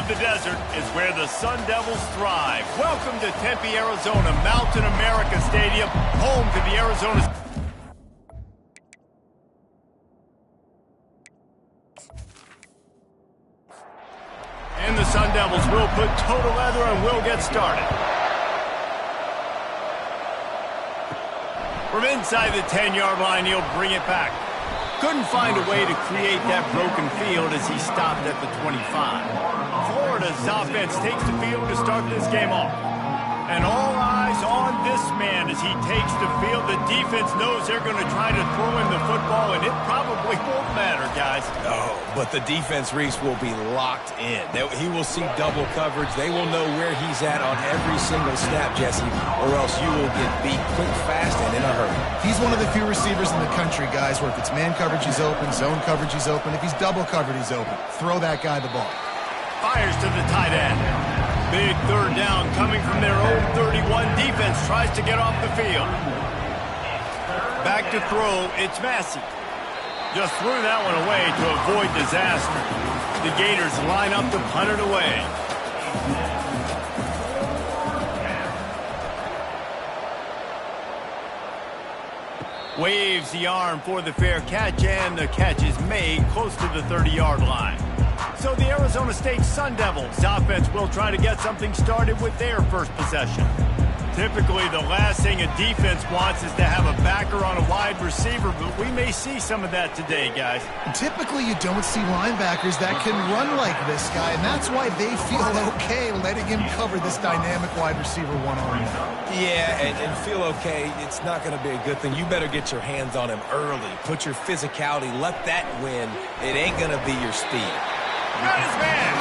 the desert is where the Sun Devils thrive. Welcome to Tempe, Arizona, Mountain America Stadium, home to the Arizona. And the Sun Devils will put total leather and will get started. From inside the 10-yard line, he'll bring it back. Couldn't find a way to create that broken field as he stopped at the 25. Florida's offense takes the field to start this game off. And all eyes on this man as he takes the field. The defense knows they're going to try to throw him the football, and it probably won't matter, guys. Oh, but the defense, Reese, will be locked in. He will see double coverage. They will know where he's at on every single snap, Jesse, or else you will get beat quick, fast, and in a hurry. He's one of the few receivers in the country, guys, where if it's man coverage, he's open, zone coverage, he's open. If he's double covered, he's open. Throw that guy the ball. Fires to the tight end. Big third down coming from their own 31. Defense tries to get off the field. Back to throw, it's Massey. Just threw that one away to avoid disaster. The Gators line up to punt it away. Waves the arm for the fair catch, and the catch is made close to the 30-yard line. So the Arizona State Sun Devils offense will try to get something started with their first possession. Typically, the last thing a defense wants is to have a backer on a wide receiver, but we may see some of that today, guys. Typically, you don't see linebackers that can run like this guy, and that's why they feel okay letting him cover this dynamic wide receiver one-on-one. Yeah, and feel okay, it's not going to be a good thing. You better get your hands on him early. Put your physicality, let that win. It ain't going to be your speed. Got his man.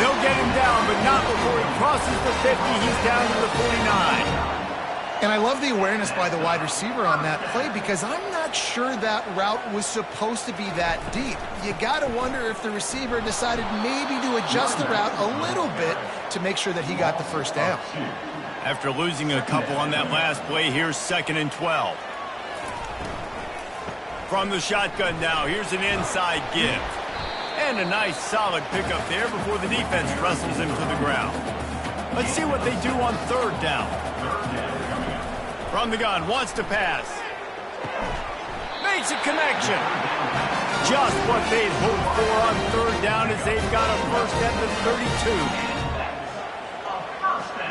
They'll get him down, but not before he crosses the 50. He's down to the 49. And I love the awareness by the wide receiver on that play because I'm not sure that route was supposed to be that deep. You got to wonder if the receiver decided maybe to adjust the route a little bit to make sure that he got the first down. After losing a couple on that last play, here's 2nd and 12. From the shotgun now, here's an inside give. And a nice solid pickup there before the defense wrestles him to the ground. Let's see what they do on 3rd down. From the gun, wants to pass. Makes a connection. Just what they'd hoped for on 3rd down as they've got a first at the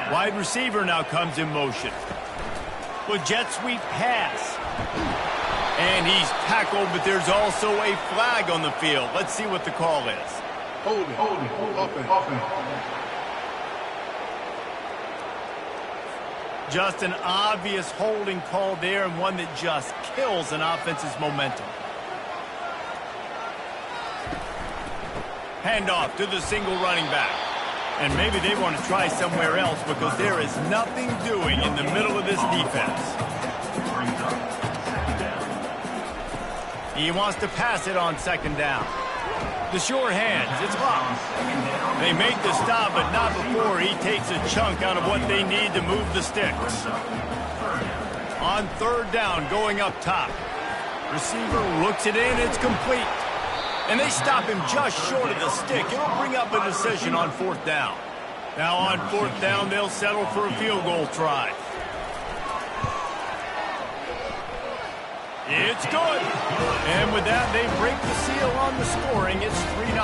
32. Wide receiver now comes in motion. With jet sweep pass. And he's tackled, but there's also a flag on the field. Let's see what the call is. Holding. Just an obvious holding call there, and one that just kills an offense's momentum. Handoff to the single running back. And maybe they want to try somewhere else because there is nothing doing in the middle of this defense. He wants to pass it on 2nd down. The sure hands, it's locked. They make the stop, but not before he takes a chunk out of what they need to move the sticks. On 3rd down, going up top. Receiver looks it in, it's complete. And they stop him just short of the stick. It'll bring up a decision on 4th down. Now on 4th down, they'll settle for a field goal try. It's good. And with that, they break the seal on the scoring. It's 3-0.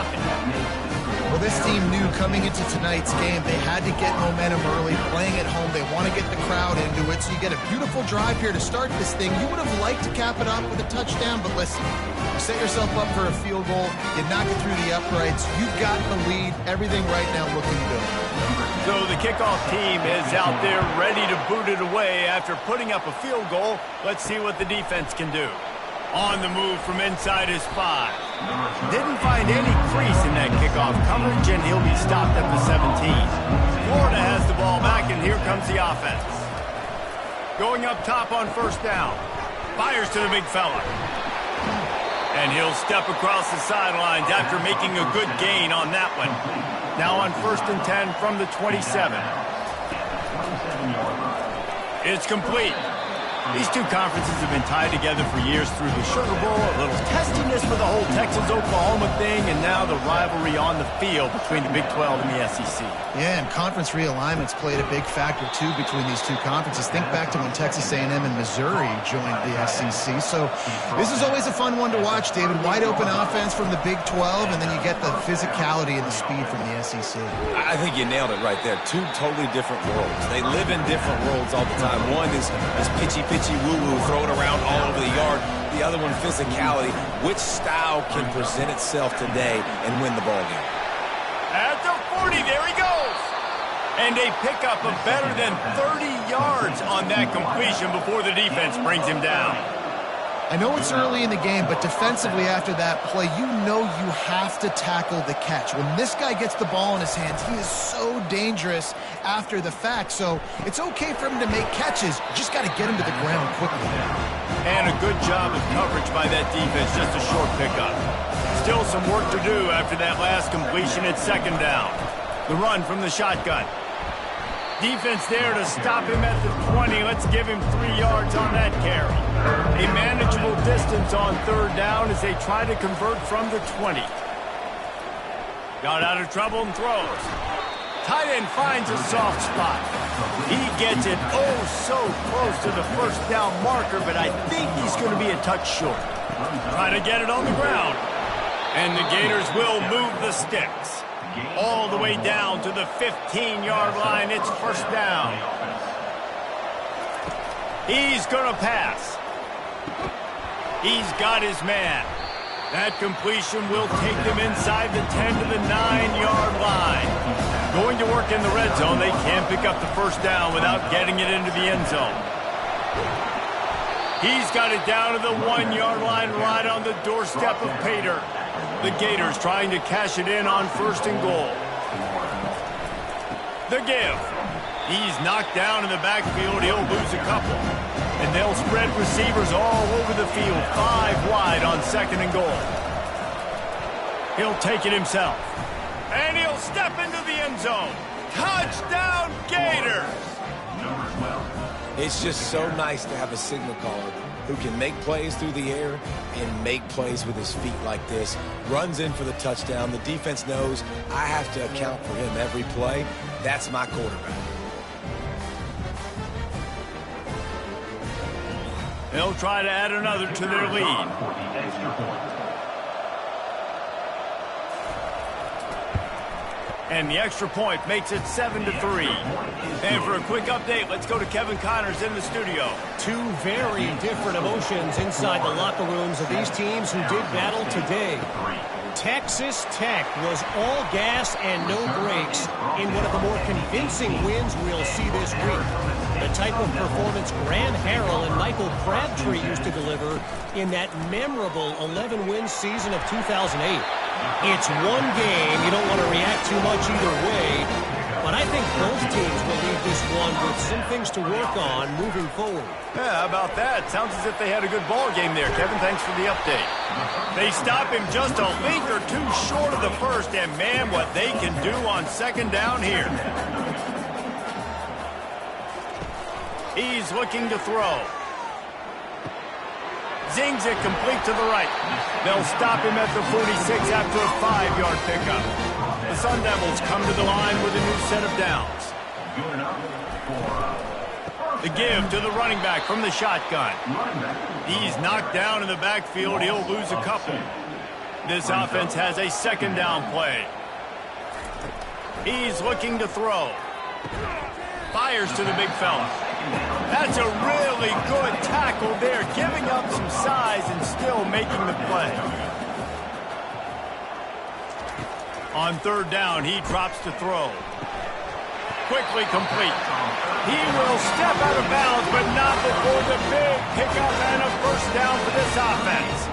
Well, this team knew coming into tonight's game they had to get momentum early, playing at home. They want to get the crowd into it, so you get a beautiful drive here to start this thing. You would have liked to cap it off with a touchdown, but listen, you set yourself up for a field goal, you knock it through the uprights, you've got the lead, everything right now looking good. So the kickoff team is out there ready to boot it away after putting up a field goal. Let's see what the defense can do. On the move from inside his 5. Didn't find any crease in that kickoff coverage, and he'll be stopped at the 17. Florida has the ball back, and here comes the offense. Going up top on 1st down. Fires to the big fella. And he'll step across the sidelines after making a good gain on that one. Now on 1st and 10 from the 27. It's complete. These two conferences have been tied together for years through the Sugar Bowl, a little testiness for the whole Texas-Oklahoma thing, and now the rivalry on the field between the Big 12 and the SEC. Yeah, and conference realignments played a big factor, too, between these two conferences. Think back to when Texas A&M and Missouri joined the SEC. So this is always a fun one to watch, David. Wide open offense from the Big 12, and then you get the physicality and the speed from the SEC. I think you nailed it right there. Two totally different worlds. They live in different worlds all the time. One is pitchy woo-woo, throw it around all over the yard. The other one, physicality. Which style can present itself today and win the ball game? At the 40, there he goes. And a pickup of better than 30 yards on that completion before the defense brings him down. I know it's early in the game, but defensively after that play, you know you have to tackle the catch. When this guy gets the ball in his hands, he is so dangerous after the fact. So it's okay for him to make catches. You just got to get him to the ground quickly. And a good job of coverage by that defense, just a short pickup. Still some work to do after that last completion at second down. The run from the shotgun. Defense there to stop him at the 20. Let's give him 3 yards on that carry. A manageable distance on third down as they try to convert from the 20. Got out of trouble and throws. Tight end finds a soft spot. He gets it so close to the first down marker, but I think he's going to be a touch short. Trying to get it on the ground. And the Gators will move the sticks. All the way down to the 15-yard line. It's first down. He's going to pass. He's got his man. That completion will take them inside the 10 to the 9-yard line. Going to work in the red zone. They can't pick up the first down without getting it into the end zone. He's got it down to the 1-yard line right on the doorstep of Pater. The Gators trying to cash it in on first and goal. The give. He's knocked down in the backfield. He'll lose a couple. And they'll spread receivers all over the field. 5 wide on second and goal. He'll take it himself. And he'll step into the end zone. Touchdown, Gators! It's just so nice to have a signal caller who can make plays through the air and make plays with his feet like this. Runs in for the touchdown. The defense knows I have to account for him every play. That's my quarterback. They'll try to add another to their lead. And the extra point makes it 7-3. And for a quick update, let's go to Kevin Connors in the studio. Two very different emotions inside the locker rooms of these teams who did battle today. Texas Tech was all gas and no brakes in one of the more convincing wins we'll see this week. The type of performance Grant Harrell and Michael Crabtree used to deliver in that memorable 11-win season of 2008. It's one game. You don't want to react too much either way. But I think both teams will leave this one with some things to work on moving forward. Yeah, how about that? Sounds as if they had a good ball game there. Kevin, thanks for the update. They stop him just a link or two short of the first, and man, what they can do on second down here. He's looking to throw. Zings it complete to the right. They'll stop him at the 46 after a 5-yard pickup. The Sun Devils come to the line with a new set of downs. The give to the running back from the shotgun. He's knocked down in the backfield. He'll lose a couple. This offense has a second down play. He's looking to throw. Fires to the big fella. That's a really good tackle there, giving up some size and still making the play. On third down, he drops to throw. Quickly complete. He will step out of bounds, but not before the big pickup and a first down for this offense.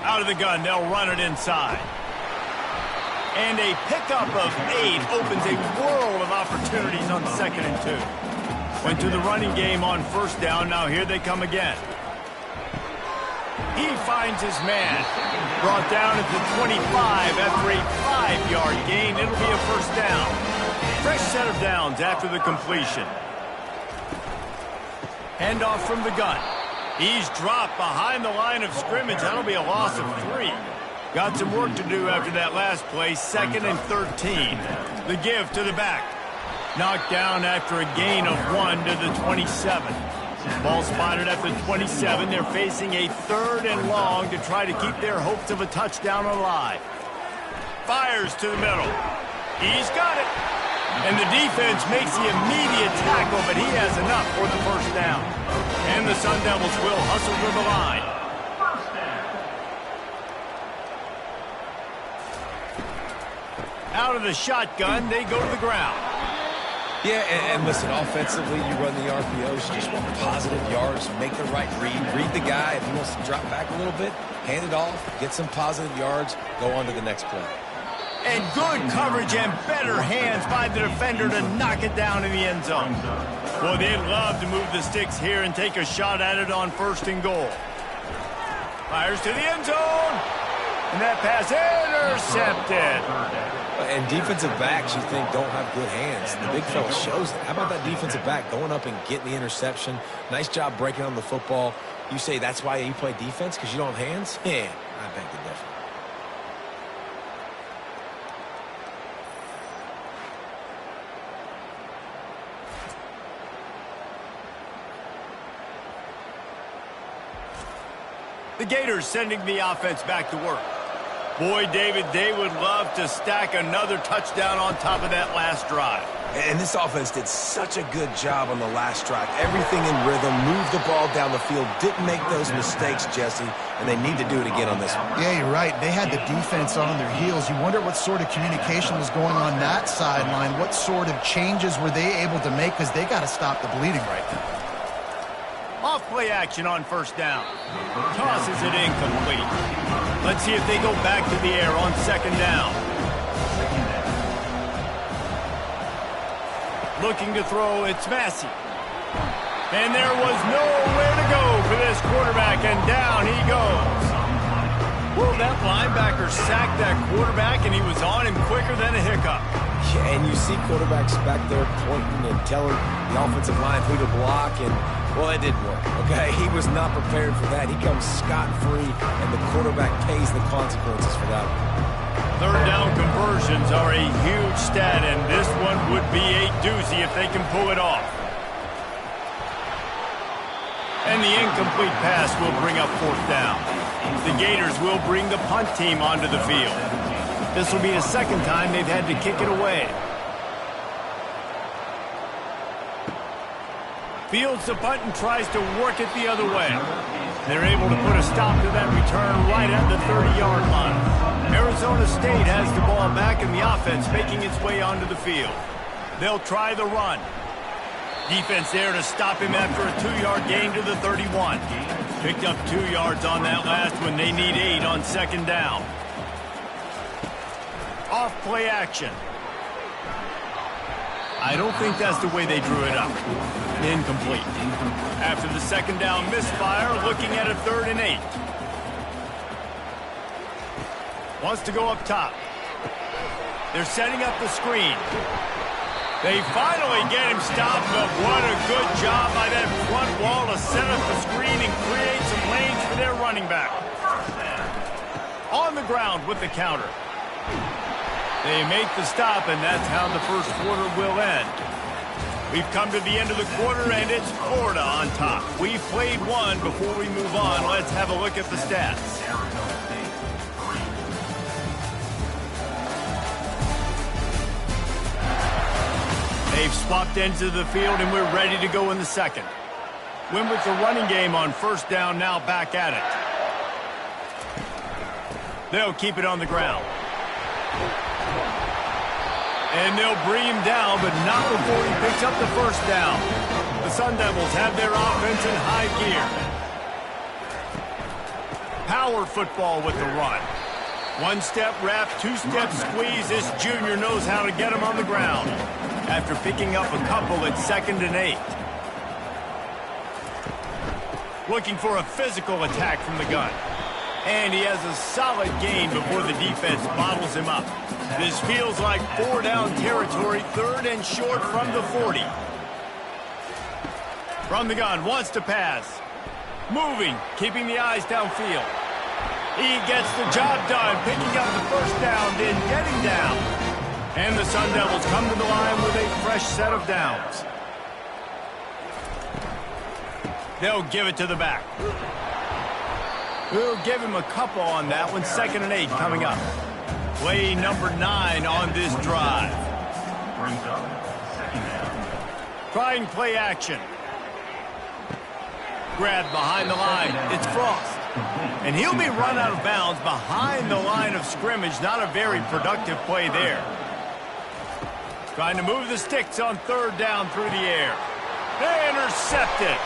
Out of the gun, they'll run it inside. And a pickup of 8 opens a world of opportunities on second and 2. Went to the running game on first down. Now here they come again. He finds his man. Brought down at the 25 after a 5-yard gain. It'll be a first down. Fresh set of downs after the completion. Handoff from the gun. He's dropped behind the line of scrimmage. That'll be a loss of 3. Got some work to do after that last play. 2nd and 13. The give to the back. Knocked down after a gain of 1 to the 27. Ball spotted at the 27. They're facing a 3rd and long to try to keep their hopes of a touchdown alive. Fires to the middle. He's got it. And the defense makes the immediate tackle, but he has enough for the first down. And the Sun Devils will hustle to the line. Out of the shotgun, they go to the ground. Yeah, and listen, offensively, you run the RPOs, you just want positive yards, make the right read the guy. If he wants to drop back a little bit, hand it off, get some positive yards, go on to the next play. And good coverage and better hands by the defender to knock it down in the end zone. Well, they'd love to move the sticks here and take a shot at it on 1st and goal. Fires to the end zone. And that pass intercepted. And defensive backs, you think, don't have good hands. The big fella shows it. How about that defensive back going up and getting the interception? Nice job breaking on the football. You say that's why you play defense, because you don't have hands? Yeah, I beg to differ. The Gators sending the offense back to work. Boy, David, they would love to stack another touchdown on top of that last drive. And this offense did such a good job on the last drive. Everything in rhythm, moved the ball down the field, didn't make those mistakes, Jesse, and they need to do it again on this one. Yeah, you're right. They had the defense on their heels. You wonder what sort of communication was going on that sideline. What sort of changes were they able to make, because they got to stop the bleeding right now. Off play action on 1st down. Tosses it incomplete. Let's see if they go back to the air on 2nd down. Looking to throw, it's Massey. And there was nowhere to go for this quarterback, and down he goes. Well, that linebacker sacked that quarterback, and he was on him quicker than a hiccup. Yeah, and you see quarterbacks back there pointing and telling the offensive line who to block, and, well, it didn't work, okay? He was not prepared for that. He comes scot-free, and the quarterback pays the consequences for that one. 3rd down conversions are a huge stat, and this one would be a doozy if they can pull it off. And the incomplete pass will bring up 4th down. The Gators will bring the punt team onto the field. This will be the 2nd time they've had to kick it away. Fields the punt and tries to work it the other way. They're able to put a stop to that return right at the 30-yard line. Arizona State has the ball back, and the offense making its way onto the field. They'll try the run. Defense there to stop him after a 2-yard gain to the 31. Picked up 2 yards on that last one. They need 8 on 2nd down. Off play action. I don't think that's the way they drew it up. Incomplete. After the 2nd down misfire, looking at a 3rd and 8. Wants to go up top. They're setting up the screen. They finally get him stopped, but what a good job by that front wall to set up the screen and create some lanes for their running back. On the ground with the counter. They make the stop, and that's how the 1st quarter will end. We've come to the end of the quarter, and it's Florida on top. We've played one. Before we move on, let's have a look at the stats. They've swapped ends of the field, and we're ready to go in the 2nd. Win with the running game on 1st down, now back at it. They'll keep it on the ground. And they'll bring him down, but not before he picks up the 1st down. The Sun Devils have their offense in high gear. Power football with the run. 1-step wrap, 2-step squeeze. This junior knows how to get him on the ground. After picking up a couple at 2nd and 8. Looking for a physical attack from the gun. And he has a solid gain before the defense bottles him up. This feels like 4-down territory, 3rd and short from the 40. From the gun, wants to pass. Moving, keeping the eyes downfield. He gets the job done, picking up the first down, then getting down. And the Sun Devils come to the line with a fresh set of downs. They'll give it to the back. We'll give him a couple on that one. 2nd and 8 coming up. Play number 9 on this drive. Trying play action. Grabbed behind the line. It's Frost. And he'll be run out of bounds behind the line of scrimmage. Not a very productive play there. Trying to move the sticks on 3rd down through the air. They intercept it.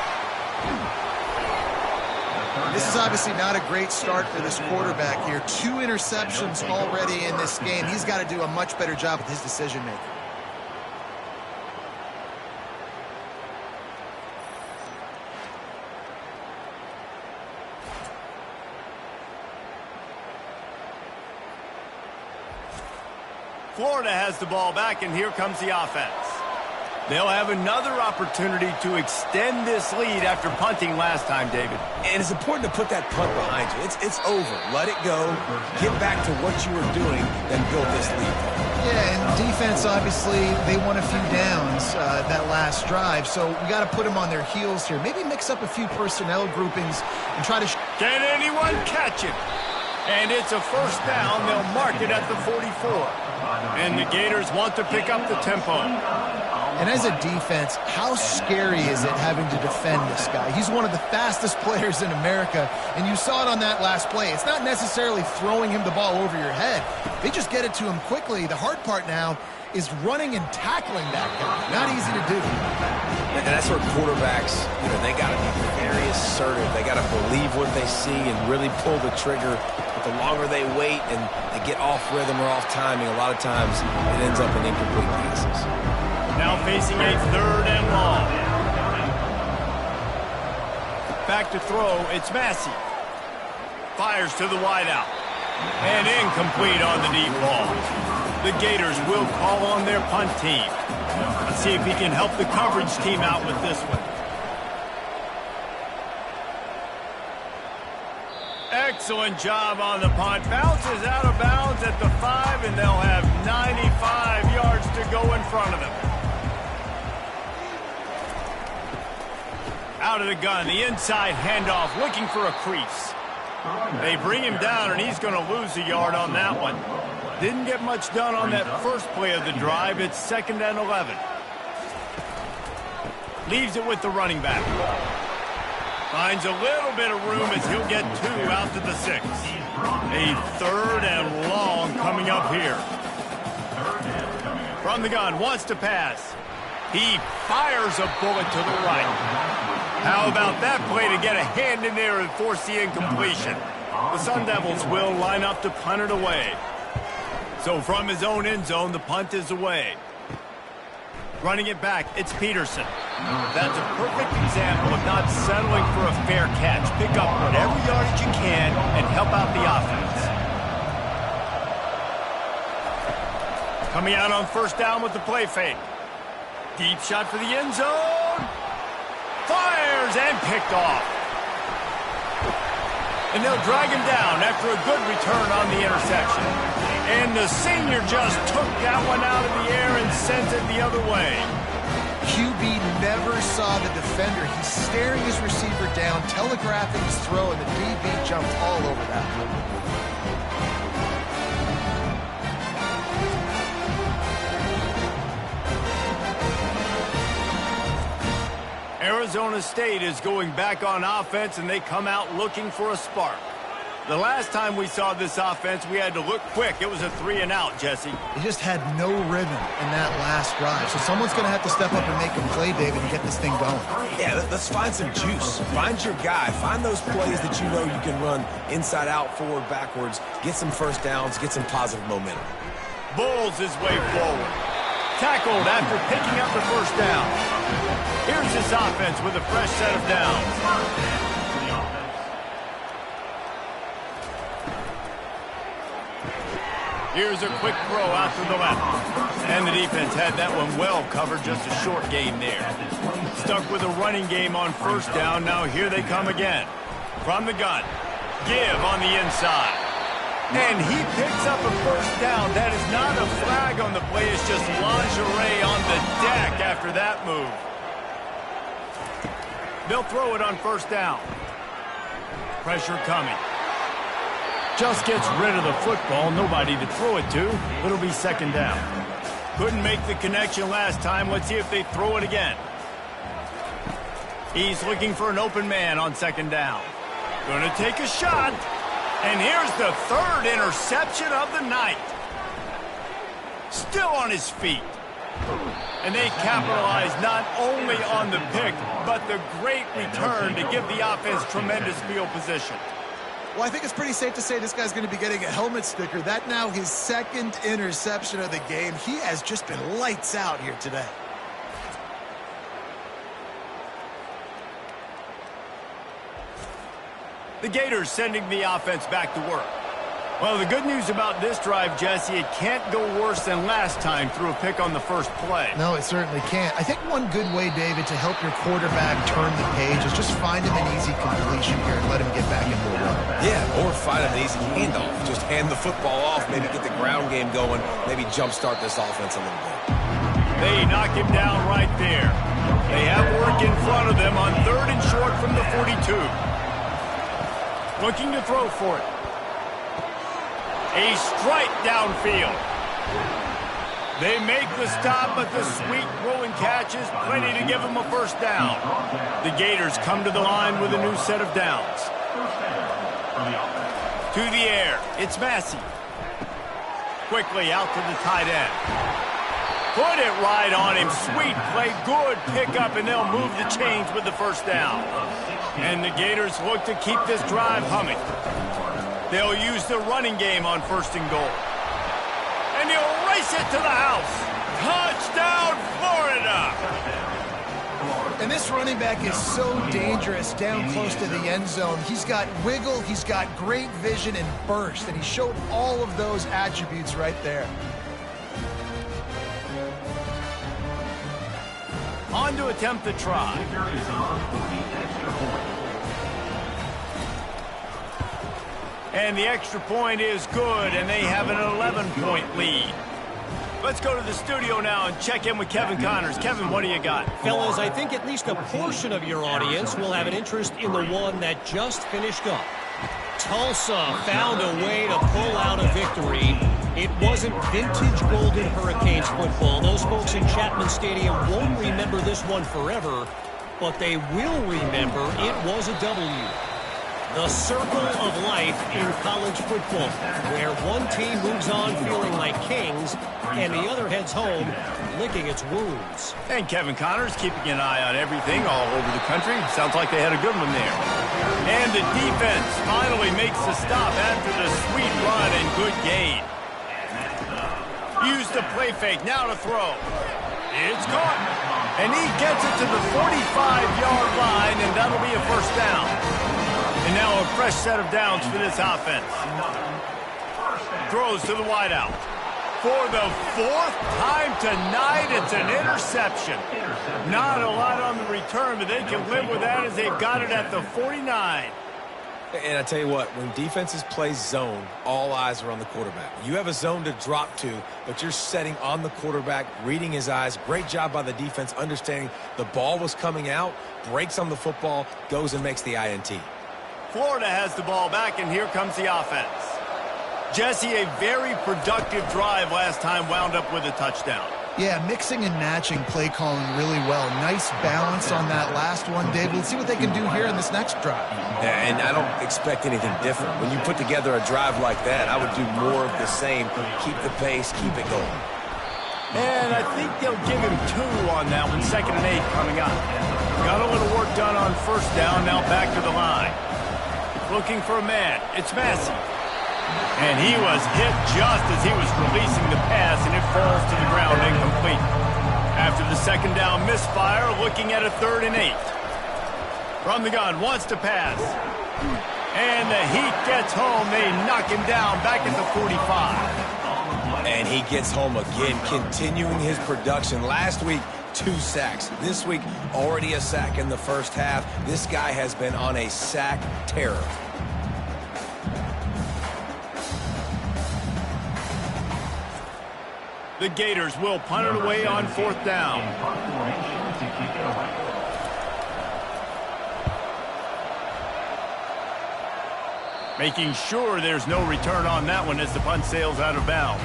This is obviously not a great start for this quarterback here. 2 interceptions already in this game. He's got to do a much better job with his decision-making. Florida has the ball back, and here comes the offense. They'll have another opportunity to extend this lead after punting last time, David. And it's important to put that punt behind you. It's over. Let it go. Get back to what you were doing, then build this lead. Yeah, and defense, obviously, they won a few downs that last drive, so we got to put them on their heels here. Maybe mix up a few personnel groupings and try to... Can anyone catch it? And it's a first down. They'll mark it at the 44. And the Gators want to pick up the tempo. And as a defense, how scary is it having to defend this guy? He's one of the fastest players in America, and you saw it on that last play. It's not necessarily throwing him the ball over your head. They just get it to him quickly. The hard part now is running and tackling that guy. Not easy to do. And that's where quarterbacks, they got to be very assertive. They got to believe what they see and really pull the trigger. But the longer they wait and they get off rhythm or off timing, a lot of times it ends up in incomplete passes. Now facing a 3rd and long. Back to throw, it's Massey. Fires to the wideout. And incomplete on the deep ball. The Gators will call on their punt team. Let's see if he can help the coverage team out with this one. Excellent job on the punt. Bounces out of bounds at the 5, and they'll have 95 yards to go in front of them. Out of the gun, the inside handoff, looking for a crease. They bring him down, and he's going to lose a yard on that one. Didn't get much done on that first play of the drive. It's 2nd and 11. Leaves it with the running back. Finds a little bit of room as he'll get 2 out to the 6. A 3rd and long coming up here. From the gun, wants to pass. He fires a bullet to the right. How about that play to get a hand in there and force the incompletion? The Sun Devils will line up to punt it away. So from his own end zone, the punt is away. Running it back, it's Peterson. That's a perfect example of not settling for a fair catch. Pick up whatever yardage you can and help out the offense. Coming out on 1st down with the play fake. Deep shot for the end zone. Fires and picked off. And they'll drag him down after a good return on the interception. And the senior just took that one out of the air and sent it the other way. QB never saw the defender. He's staring his receiver down, telegraphing his throw, and the DB jumped all over that. Arizona State is going back on offense, and they come out looking for a spark. The last time we saw this offense, we had to look quick. It was a 3-and-out, Jesse. He just had no rhythm in that last drive. So someone's going to have to step up and make a play, David, and get this thing going. Yeah, let's find some juice. Find your guy. Find those plays that you know you can run inside out, forward, backwards. Get some first downs. Get some positive momentum. Bulls his way forward. Tackled after picking up the first down. Here's this offense with a fresh set of downs. Here's a quick throw out to the left. And the defense had that one well covered, just a short gain there. Stuck with a running game on first down. Now here they come again. From the gun. Give on the inside. And he picks up a first down. That is not a flag on the play. It's just lingerie on the deck after that move. They'll throw it on first down. Pressure coming. Just gets rid of the football. Nobody to throw it to. It'll be second down. Couldn't make the connection last time. Let's see if they throw it again. He's looking for an open man on second down. Going to take a shot. And here's the third interception of the night. Still on his feet. And they capitalize not only on the pick, but the great return to give the offense tremendous field position. Well, I think it's pretty safe to say this guy's going to be getting a helmet sticker. That now his second interception of the game. He has just been lights out here today. The Gators sending the offense back to work. Well, the good news about this drive, Jesse, it can't go worse than last time through a pick on the first play. No, it certainly can't. I think one good way, David, to help your quarterback turn the page is just find him an easy completion here and let him get back into a run. Yeah, or find an easy handoff. Just hand the football off, maybe get the ground game going, maybe jumpstart this offense a little bit. They knock him down right there. They have work in front of them on third and short from the 42. Looking to throw for it. A strike downfield. They make the stop, but the sweet throw and catch is plenty to give them a first down. The Gators come to the line with a new set of downs. To the air, it's Massey. Quickly out to the tight end. Put it right on him. Sweet play, good pickup, and they'll move the chains with the first down. And the Gators look to keep this drive humming. They'll use the running game on first and goal. And he'll race it to the house. Touchdown, Florida! And this running back is so dangerous down close to the end zone. He's got wiggle, he's got great vision and burst, and he showed all of those attributes right there. On to attempt the try. And the extra point is good, and they have an 11-point lead. Let's go to the studio now and check in with Kevin Connors. Kevin, what do you got? Fellas, I think at least a portion of your audience will have an interest in the one that just finished up. Tulsa found a way to pull out a victory. It wasn't vintage Golden Hurricanes football. Those folks in Chapman Stadium won't remember this one forever, but they will remember it was a W. The circle of life in college football, where one team moves on feeling like kings and the other heads home licking its wounds. And Kevin Connors keeping an eye on everything all over the country. Sounds like they had a good one there. And the defense finally makes the stop after the sweet run and good gain. Use the play fake, now to throw. It's caught. And he gets it to the 45-yard line, and that'll be a first down. And now a fresh set of downs for this offense. Throws to the wideout. For the fourth time tonight, it's an interception. Not a lot on the return, but they can live with that as they've got it at the 49. And I tell you what, when defenses play zone, all eyes are on the quarterback. You have a zone to drop to, but you're setting on the quarterback, reading his eyes. Great job by the defense, understanding the ball was coming out, breaks on the football, goes and makes the INT. Florida has the ball back, and here comes the offense. Jesse, a very productive drive last time, wound up with a touchdown. Yeah, mixing and matching play calling really well. Nice balance on that last one, David. Let's see what they can do here in this next drive. Yeah, and I don't expect anything different. When you put together a drive like that, I would do more of the same. Keep the pace, keep it going. And I think they'll give him 2 on that one, 2nd and 8 coming up. Got a little work done on first down, now back to the line. Looking for a man, it's Massey. And he was hit just as he was releasing the pass, and it falls to the ground incomplete. After the second down misfire, looking at a 3rd and 8. From the gun, wants to pass. And the Heat gets home. They knock him down back at the 45. he gets home again, continuing his production. Last week, 2 sacks. This week, already a sack in the first half. This guy has been on a sack terror. The Gators will punt it away on 4th down. Making sure there's no return on that one as the punt sails out of bounds.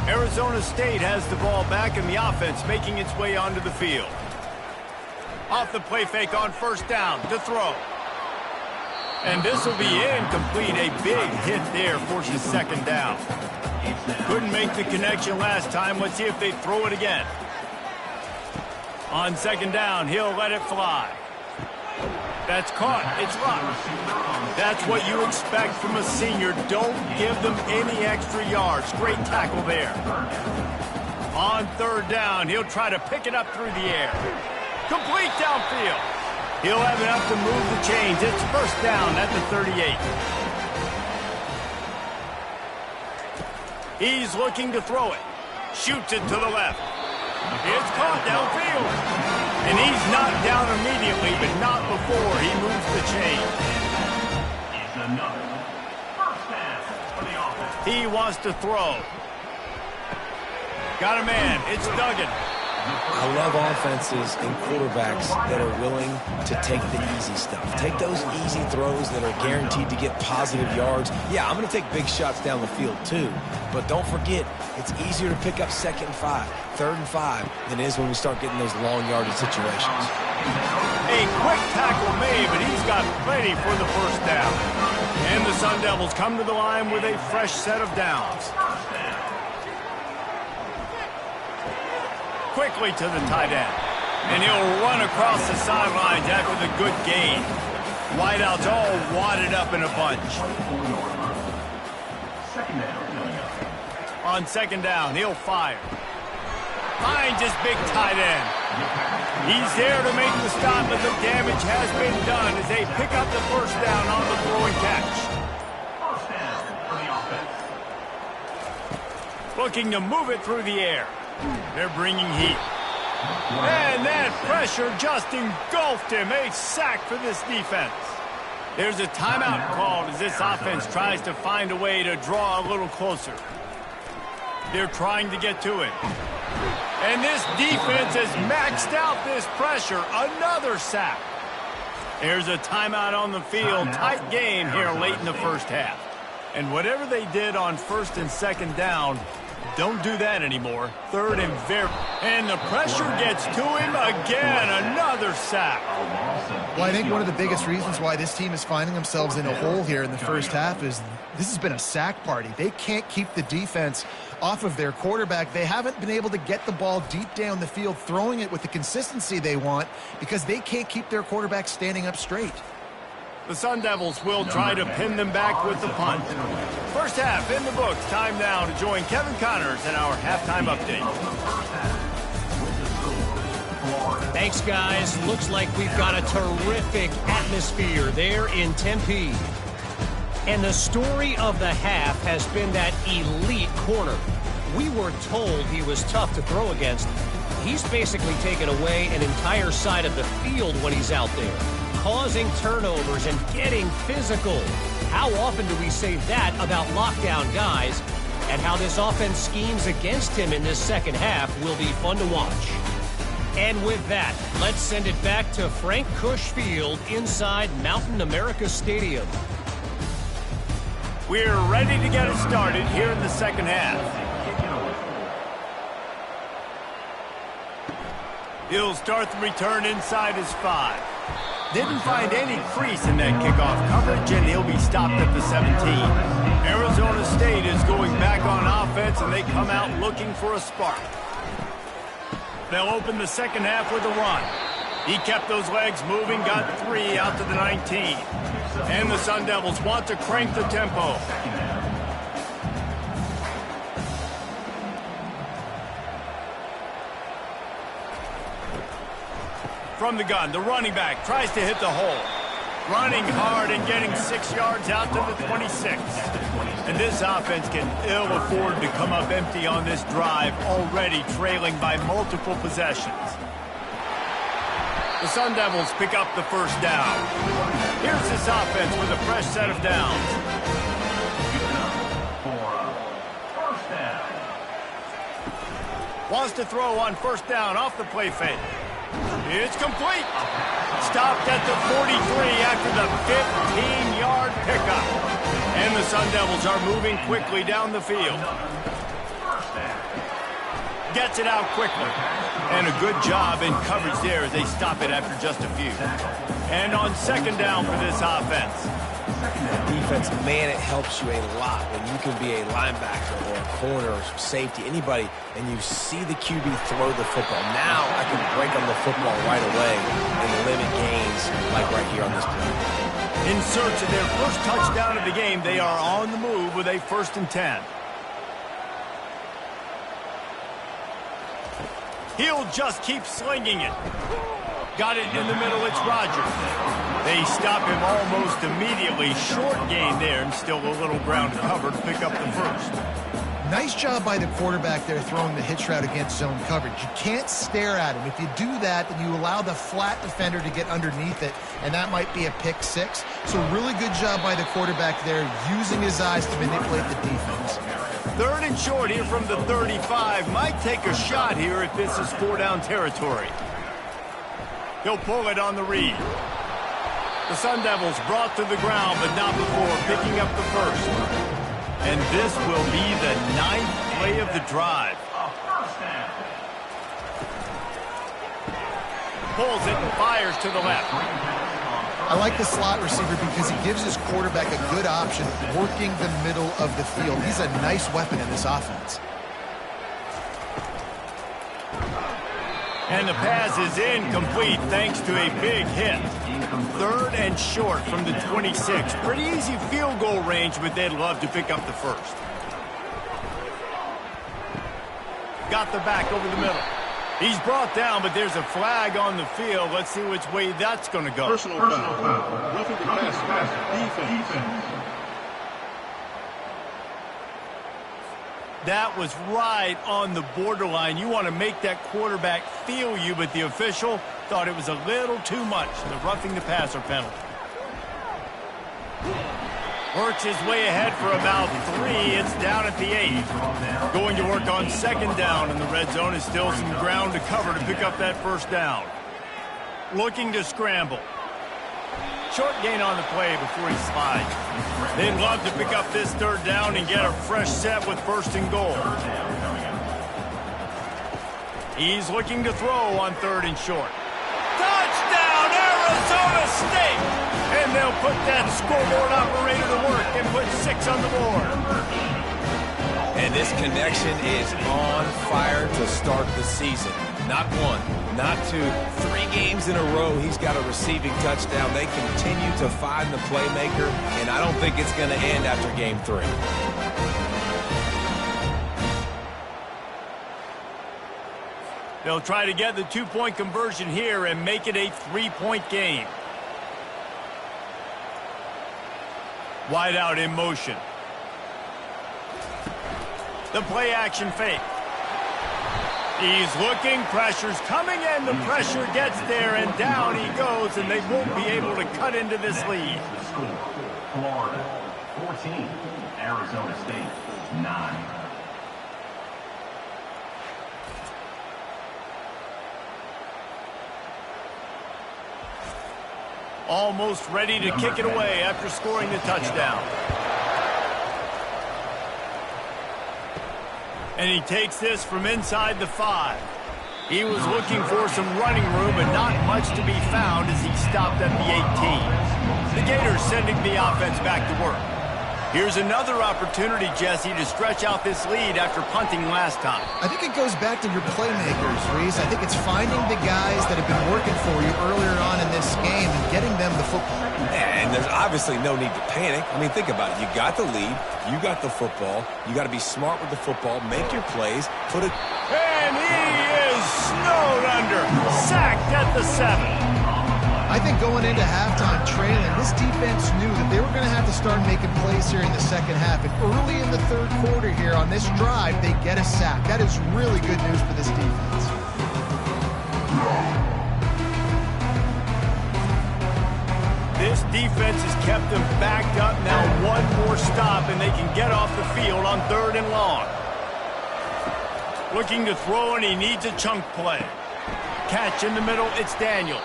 Arizona State has the ball back and the offense making its way onto the field. Off the play fake on 1st down to throw. And this will be incomplete. A big hit there forces 2nd down. Couldn't make the connection last time. Let's see if they throw it again. On 2nd down, he'll let it fly. That's caught. It's locked. That's what you expect from a senior. Don't give them any extra yards. Great tackle there. On 3rd down, he'll try to pick it up through the air. Complete downfield. He'll have enough to move the chains. It's 1st down at the 38. He's looking to throw it. Shoots it to the left. It's caught downfield. And he's knocked down immediately, but not before he moves the chain. He wants to throw. Got a man. It's Duggan. I love offenses and quarterbacks that are willing to take the easy stuff. Take those easy throws that are guaranteed to get positive yards. Yeah, I'm going to take big shots down the field too. But don't forget, it's easier to pick up 2nd and 5, 3rd and 5 than it is when we start getting those long yardage situations. A quick tackle made, but he's got plenty for the 1st down. And the Sun Devils come to the line with a fresh set of downs. Quickly to the tight end. And he'll run across the sidelines after the good gain. Wideouts all wadded up in a bunch. On 2nd down, he'll fire. Finds his big tight end. He's there to make the stop, but the damage has been done as they pick up the 1st down on the throw and catch. Looking to move it through the air. They're bringing heat. And that pressure just engulfed him. A sack for this defense. There's a timeout called as this offense tries to find a way to draw a little closer. They're trying to get to it. And this defense has maxed out this pressure. Another sack. There's a timeout on the field. Tight game here late in the 1st half. And whatever they did on 1st and 2nd down, don't do that anymore. 3rd and very. And the pressure gets to him again. Another sack. Well, I think one of the biggest reasons why this team is finding themselves in a hole here in the 1st half is this has been a sack party. They can't keep the defense off of their quarterback. They haven't been able to get the ball deep down the field, throwing it with the consistency they want because they can't keep their quarterback standing up straight. The Sun Devils will try to pin them back with the punt. 1st half in the books. Time now to join Kevin Connors in our halftime update. Thanks, guys. Looks like we've got a terrific atmosphere there in Tempe. And the story of the half has been that elite corner. We were told he was tough to throw against. He's basically taken away an entire side of the field when he's out there, causing turnovers and getting physical. How often do we say that about lockdown guys? And how this offense schemes against him in this 2nd half will be fun to watch. And with that, let's send it back to Frank Kush Field inside Mountain America Stadium. We're ready to get it started here in the 2nd half. He'll start the return inside his 5. Didn't find any crease in that kickoff coverage, and he'll be stopped at the 17. Arizona State is going back on offense, and they come out looking for a spark. They'll open the 2nd half with a run. He kept those legs moving, got 3 out to the 19. And the Sun Devils want to crank the tempo. From the gun, the running back tries to hit the hole. Running hard and getting 6 yards out to the 26. And this offense can ill afford to come up empty on this drive, already trailing by multiple possessions. The Sun Devils pick up the first down. Here's this offense with a fresh set of downs. Wants to throw on first down off the play fake. It's complete. Stopped at the 43 after the 15-yard pickup. And the Sun Devils are moving quickly down the field. Gets it out quickly. And a good job in coverage there as they stop it after just a few. And on second down for this offense. Defense, man, it helps you a lot when you can be a linebacker or a corner or safety, anybody, and you see the QB throw the football. Now I can break on the football right away and limit gains like right here on this play. In search of their first touchdown of the game, they are on the move with a 1st and 10. He'll just keep slinging it. Got it in the middle, it's Rodgers. They stop him almost immediately. Short gain there, and still a little ground to cover to pick up the first. Nice job by the quarterback there throwing the hitch route against zone coverage. You can't stare at him. If you do that, then you allow the flat defender to get underneath it, and that might be a pick six. So really good job by the quarterback there, using his eyes to manipulate the defense. 3rd and short here from the 35. Might take a shot here if this is 4-down territory. He'll pull it on the read. The Sun Devils brought to the ground, but not before picking up the first. And this will be the 9th play of the drive. Pulls it and fires to the left. I like the slot receiver because he gives his quarterback a good option working the middle of the field. He's a nice weapon in this offense. And the pass is incomplete thanks to a big hit. 3rd and short from the 26. Pretty easy field goal range, but they'd love to pick up the first. Got the back over the middle. He's brought down, but there's a flag on the field. Let's see which way that's going to go. Personal foul. Roughing the passer. Defense. That was right on the borderline. You want to make that quarterback feel you, but the official thought it was a little too much. The roughing the passer penalty. Works his way ahead for about 3. It's down at the 8. Going to work on second down, and the red zone is still some ground to cover to pick up that first down. Looking to scramble. Short gain on the play before he slides. They'd love to pick up this 3rd down and get a fresh set with 1st and goal. He's looking to throw on 3rd and short. Touchdown, Arizona State! And they'll put that scoreboard operator to work and put 6 on the board. And this connection is on fire to start the season. Not 1, not 2, 3 games in a row he's got a receiving touchdown. They continue to find the playmaker, and I don't think it's going to end after game 3. They'll try to get the 2-point conversion here and make it a 3-point game. Wide out in motion. The play action fake. He's looking, pressure's coming, and the pressure gets there, and down he goes, and they won't be able to cut into this lead. The score, Florida 14, Arizona State 9. Almost ready to kick it away after scoring the touchdown. And he takes this from inside the 5. He was looking for some running room, but not much to be found as he stopped at the 18. The Gators sending the offense back to work. Here's another opportunity, Jesse, to stretch out this lead after punting last time. I think it goes back to your playmakers, Reese. I think it's finding the guys that have been working for you earlier on in this game and getting them the football. And there's obviously no need to panic. I mean, think about it. You got the lead. You got the football. You got to be smart with the football. Make your plays. Put it. And he is snowed under. Sacked at the 7. I I think going into halftime trailing, this defense knew that they were going to have to start making plays here in the second half. And early in the third quarter here on this drive, they get a sack. That is really good news for this defense. This defense has kept them backed up. Now one more stop, and they can get off the field on 3rd and long. Looking to throw, and he needs a chunk play. Catch in the middle, it's Daniels.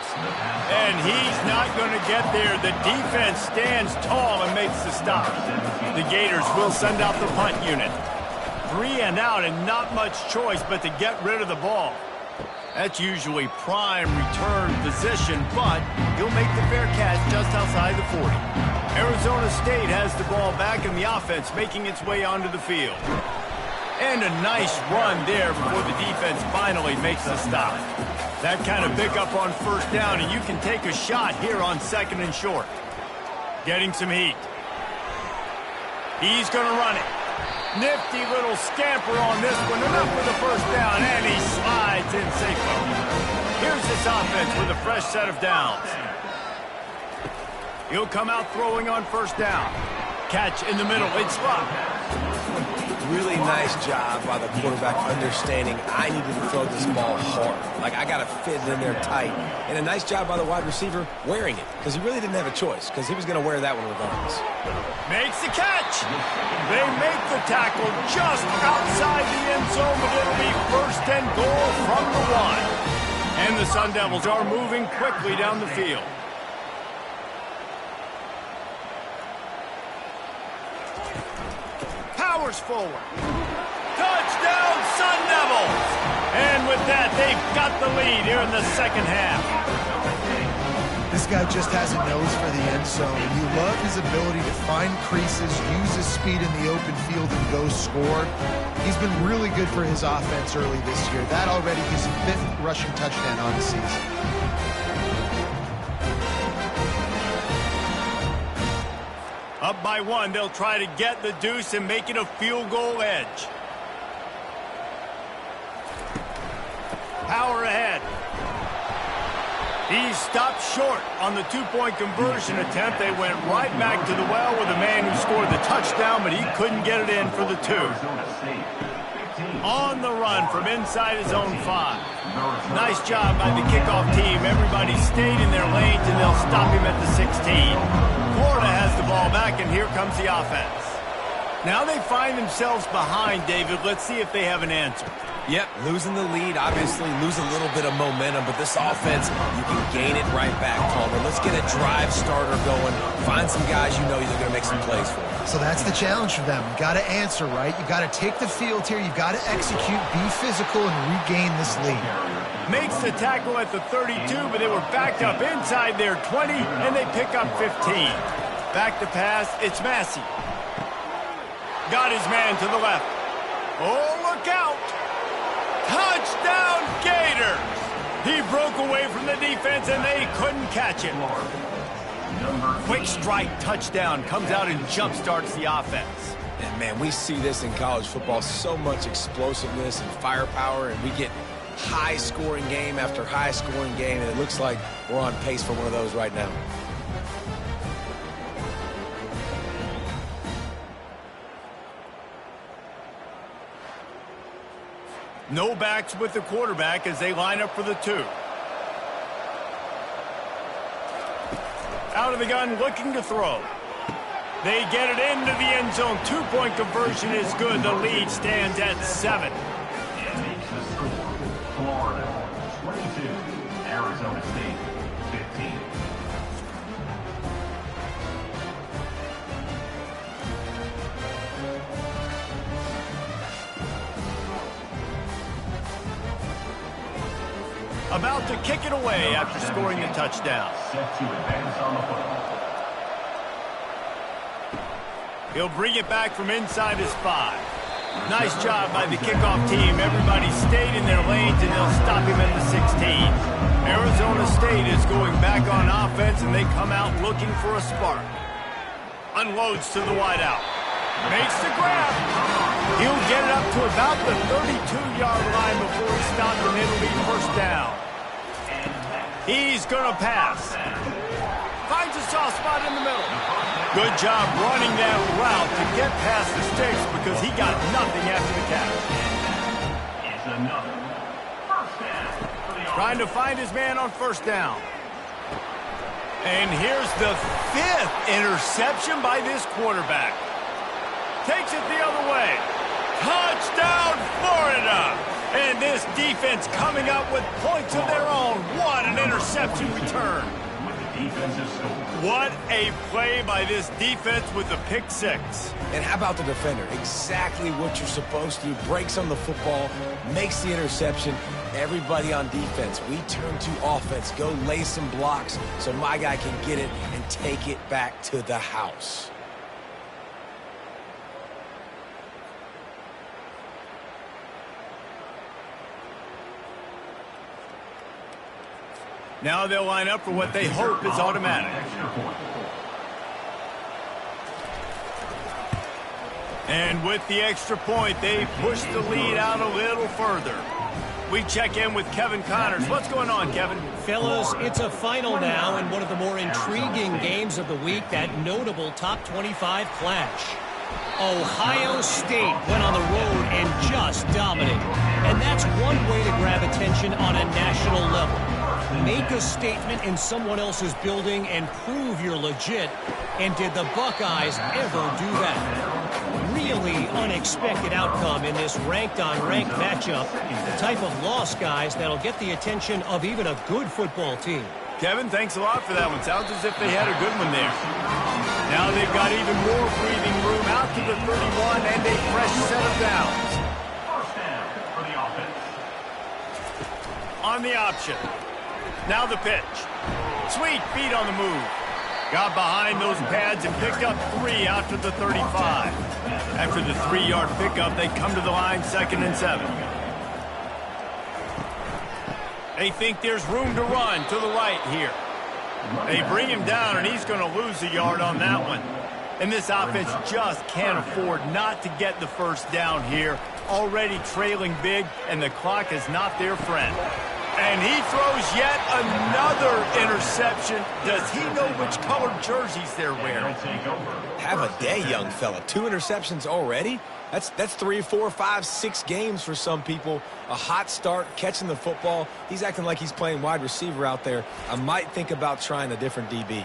And he's not going to get there. The defense stands tall and makes the stop. The Gators will send out the punt unit. 3 and out, and not much choice but to get rid of the ball. That's usually prime return position, but he'll make the fair catch just outside the 40. Arizona State has the ball back in the offense, making its way onto the field. And a nice run there before the defense finally makes the stop. That kind of pickup on 1st down, and you can take a shot here on 2nd and short. Getting some heat. He's going to run it. Nifty little scamper on this one. Enough for the 1st down, and he slides in safely. Here's this offense with a fresh set of downs. He'll come out throwing on 1st down. Catch in the middle. It's Luck. Really nice job by the quarterback understanding I needed to throw this ball hard. Like, I got to fit it in there tight. And a nice job by the wide receiver wearing it, because he really didn't have a choice, because he was going to wear that one regardless. Makes the catch. They make the tackle just outside the end zone, but it'll be 1st and goal from the 1. And the Sun Devils are moving quickly down the field. Powers forward. Touchdown, Sun Devils! And with that, they've got the lead here in the second half. This guy just has a nose for the end zone, and you love his ability to find creases, use his speed in the open field, and go score. He's been really good for his offense early this year. That already his 5th rushing touchdown on the season. Up by 1, they'll try to get the deuce and make it a field goal edge. Power ahead. He stopped short on the 2-point conversion attempt. They went right back to the well with the man who scored the touchdown, but he couldn't get it in for the 2. On the run from inside his own 5. Nice job by the kickoff team. Everybody stayed in their lanes, and they'll stop him at the 16. Florida has the ball back, and here comes the offense. Now they find themselves behind, David. Let's see if they have an answer. Yep, losing the lead, obviously lose a little bit of momentum, but this offense, you can gain it right back, Palmer. Let's get a drive starter going. Find some guys you know you're going to make some plays for. So that's the challenge for them. You got to answer, right? You got to take the field here. You got to execute, be physical, and regain this lead. Makes the tackle at the 32, but they were backed up inside their 20, and they pick up 15. Back to pass, it's Massey. Got his man to the left. Oh, look out! Touchdown, Gators! He broke away from the defense, and they couldn't catch it. Quick strike touchdown comes out and jump-starts the offense. And, man, we see this in college football, so much explosiveness and firepower, and we get high-scoring game after high-scoring game, and it looks like we're on pace for one of those right now. No backs with the quarterback as they line up for the 2. Out of the gun, looking to throw. They get it into the end zone. 2-point conversion is good. The lead stands at 7. And makes the score. Florida 22, Arizona State 15. About to kick it away after scoring the touchdown. Set to advance on the football. He'll bring it back from inside his 5. Nice job by the kickoff team. Everybody stayed in their lanes, and they'll stop him at the 16. Arizona State is going back on offense, and they come out looking for a spark. Unloads to the wideout. Makes the grab. He'll get it up to about the 32-yard line before he stops, and it'll be 1st down. He's going to pass. Finds a soft spot in the middle. Good job running that route to get past the sticks because he got nothing after the catch. It's another first down for the Trying to find his man on first down. And here's the 5th interception by this quarterback. Takes it the other way. Touchdown, Florida! And this defense coming up with points of their own. What an interception return. with the defensive score. What a play by this defense with the pick six. And how about the defender? Exactly what you're supposed to do. Breaks on the football, makes the interception. Everybody on defense, we turn to offense. Go lay some blocks so my guy can get it and take it back to the house. Now they'll line up for what they hope is automatic. And with the extra point, they push the lead out a little further. We check in with Kevin Connors. What's going on, Kevin? Fellas, it's a final now in one of the more intriguing games of the week, that notable top 25 clash. Ohio State went on the road and just dominated. And that's one way to grab attention on a national level. Make a statement in someone else's building and prove you're legit. And did the Buckeyes ever do that? Really unexpected outcome in this ranked-on-ranked matchup. The type of loss, guys, that'll get the attention of even a good football team. Kevin, thanks a lot for that one. Sounds as if they had a good one there. Now they've got even more breathing room out to the 31 and a fresh set of downs. First down for the offense. On the option. Now the pitch. Sweet feet on the move. Got behind those pads and picked up 3 out to the 35. After the 3-yard pickup, they come to the line 2nd and 7. They think there's room to run to the right here. They bring him down, and he's going to lose a yard on that one. And this offense just can't afford not to get the first down here. Already trailing big, and the clock is not their friend. And he throws yet another interception. Does he know which colored jerseys they're wearing? Have a day, young fella. 2 interceptions already? That's 3, 4, 5, 6 games for some people. A hot start, catching the football. He's acting like he's playing wide receiver out there. I might think about trying a different DB.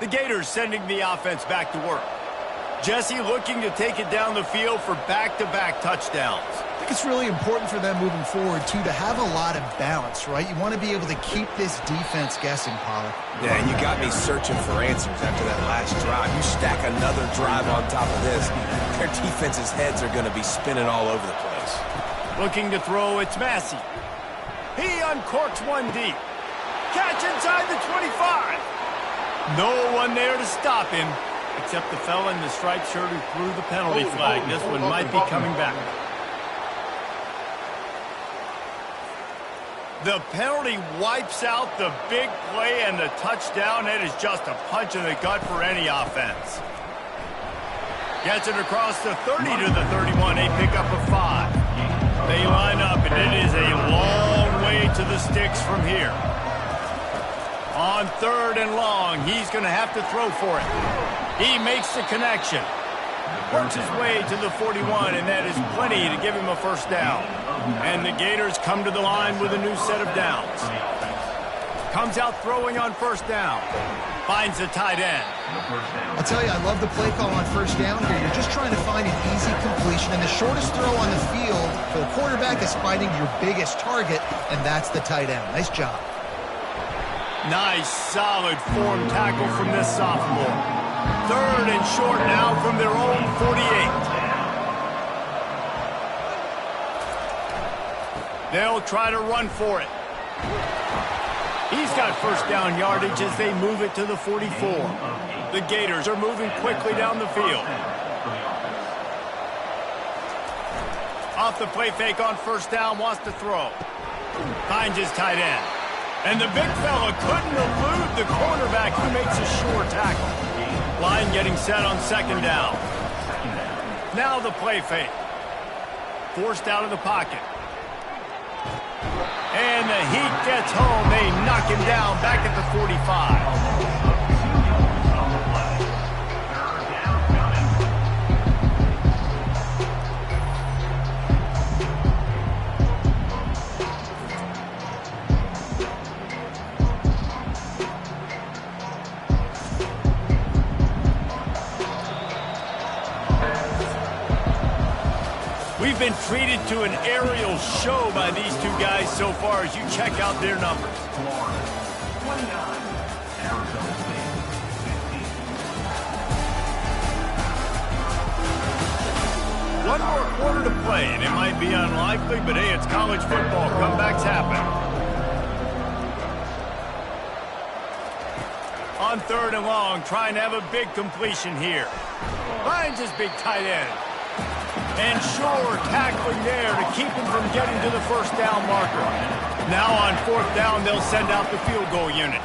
The Gators sending the offense back to work. Jesse looking to take it down the field for back-to-back touchdowns. I think it's really important for them moving forward, too, to have a lot of balance, right? You want to be able to keep this defense guessing, Pollard. Yeah, you got me searching for answers after that last drive. You stack another drive on top of this, their defense's heads are going to be spinning all over the place. Looking to throw, it's Massey. He uncorks one deep. Catch inside the 25. No one there to stop him, except the fella in the striped shirt who threw the penalty flag. This one might be coming back. The penalty wipes out the big play and the touchdown. That is just a punch in the gut for any offense. Gets it across the 30 to the 31. They pick up a 5. They line up, and it is a long way to the sticks from here. On 3rd and long, he's going to have to throw for it. He makes the connection. Works his way to the 41, and that is plenty to give him a first down. And the Gators come to the line with a new set of downs. Comes out throwing on first down. Finds the tight end. I'll tell you, I love the play call on first down here. You're just trying to find an easy completion, and the shortest throw on the field for the quarterback is finding your biggest target, and that's the tight end. Nice job. Nice, solid form tackle from this sophomore. 3rd and short now from their own 48. They'll try to run for it. He's got first down yardage as they move it to the 44. The Gators are moving quickly down the field. Off the play fake on first down, wants to throw. Finds his tight end. And the big fella couldn't elude the cornerback who makes a sure tackle. Line getting set on 2nd down. Now the play fake. Forced out of the pocket. And the heat gets home. They knock him down back at the 45. We've been treated to an aerial show by these two guys so far as you check out their numbers. One more quarter to play, and it might be unlikely, but hey, it's college football. Comebacks happen. On 3rd and long, trying to have a big completion here. Finds his big tight end. And sure, tackling there to keep him from getting to the first down marker. Now on 4th down, they'll send out the field goal unit.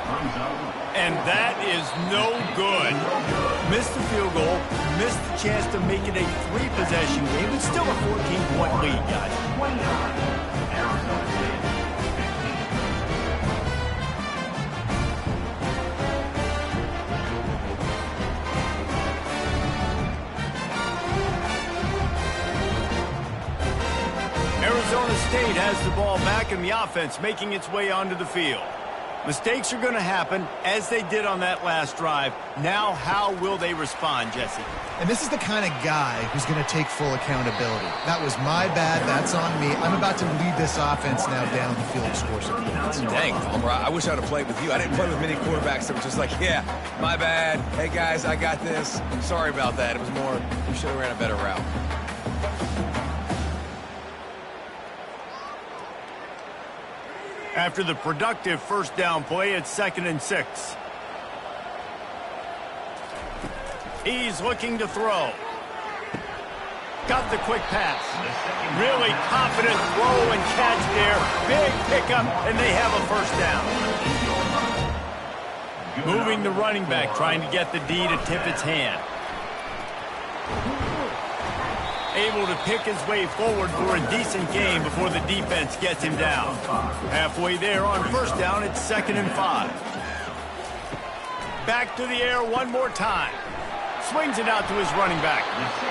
And that is no good. Missed the field goal, missed the chance to make it a 3-possession game, but still a 14-point lead, guys. Arizona State has the ball back and the offense making its way onto the field. Mistakes are going to happen, as they did on that last drive. Now, how will they respond, Jesse? And this is the kind of guy who's going to take full accountability. That was my bad. That's on me. I'm about to lead this offense now down the field and score some points. Dang, Palmer, I wish I'd have played with you. I didn't play with many quarterbacks that were just like, yeah, my bad. Hey, guys, I got this. Sorry about that. It was more, you should have ran a better route. After the productive first down play, it's 2nd and 6. He's looking to throw. Got the quick pass. Really confident throw and catch there. Big pickup, and they have a first down. Moving the running back, trying to get the D to tip its hand. Able to pick his way forward for a decent game before the defense gets him down. Halfway there on first down, it's 2nd and 5. Back to the air one more time. Swings it out to his running back.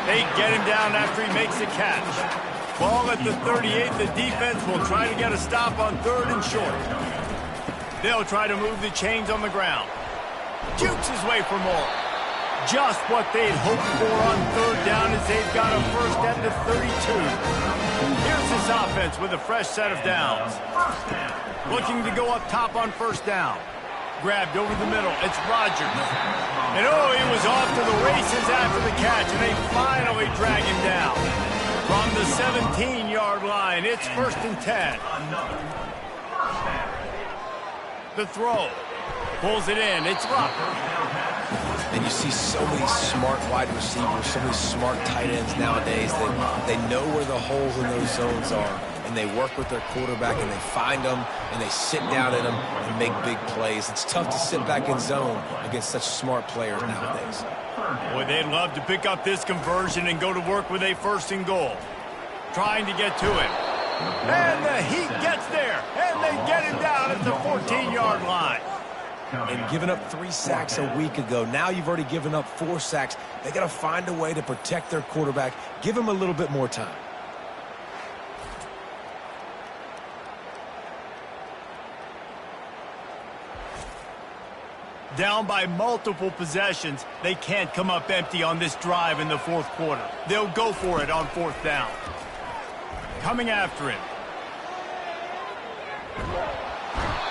They get him down after he makes the catch. Ball at the 38. The defense will try to get a stop on 3rd and short. They'll try to move the chains on the ground. Jukes his way for more. Just what they'd hoped for on 3rd down as they've got a first at the 32. Here's this offense with a fresh set of downs. Looking to go up top on first down. Grabbed over the middle. It's Rodgers. And oh, he was off to the races after the catch, and they finally drag him down. From the 17-yard line, it's 1st and 10. The throw. Pulls it in. It's Rupp. And you see so many smart wide receivers, so many smart tight ends nowadays that they know where the holes in those zones are, and they work with their quarterback, and they find them, and they sit down in them and make big plays. It's tough to sit back in zone against such smart players nowadays. Boy, they'd love to pick up this conversion and go to work with a 1st and goal. Trying to get to him. And the Heat gets there, and they get him down at the 14-yard line. And giving up 3 sacks a week ago. Now you've already given up 4 sacks. They got to find a way to protect their quarterback. Give him a little bit more time. Down by multiple possessions, they can't come up empty on this drive in the 4th quarter. They'll go for it on 4th down. Coming after him.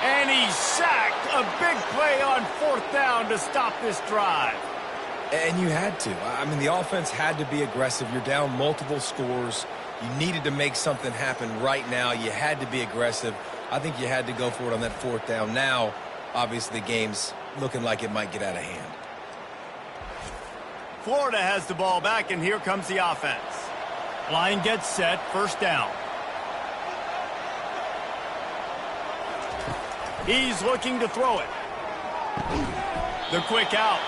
And he's sacked. A big play on 4th down to stop this drive. And you had to. I mean, the offense had to be aggressive. You're down multiple scores. You needed to make something happen right now. You had to be aggressive. I think you had to go for it on that 4th down. Now, obviously, the game's looking like it might get out of hand. Florida has the ball back, and here comes the offense. Line gets set, 1st down. He's looking to throw it. The quick out.